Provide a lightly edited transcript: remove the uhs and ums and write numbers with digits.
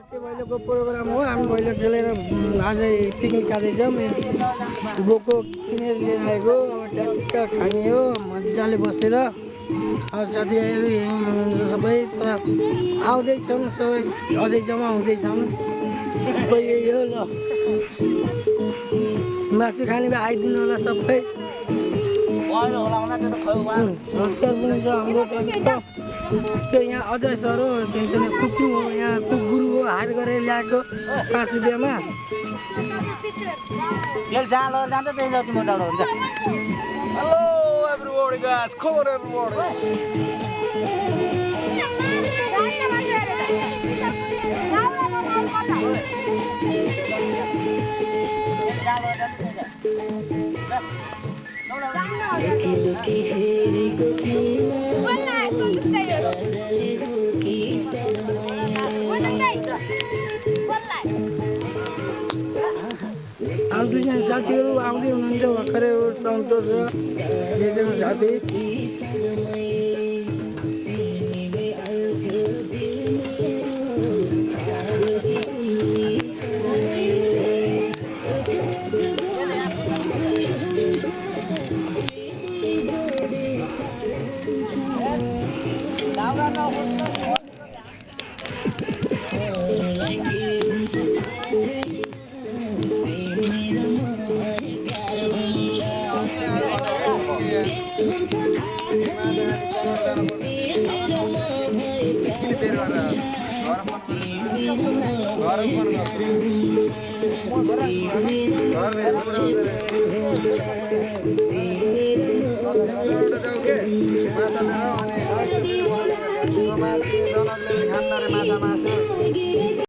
भैलोको programme हो हामी भैलो खेलेर आजै पिकनिक जाँदैछौँ गएको किनेर लिएर आएको अब ट्याक्क खाने हो मजाले बसेर साथीभाइहरू यहीँ हुनुहुन्छ सबै तर आउँदैछौँ सबै अझै जम्मा हुँदैछौँ सबै यही हो ल मासु खाने भए आइदिनु होला सबै त्यो यहाँ अजय सर हो कुकिङ हो यहाँ कुक गुरु हो हायर गरेर ल्याएको 5 रुपियाँमा Hello everybody guys, come on everybody. दुईजना साथीहरू आउँदै हुनुहुन्छ भर्खरै सन्तोष र एकजना साथी Gracias.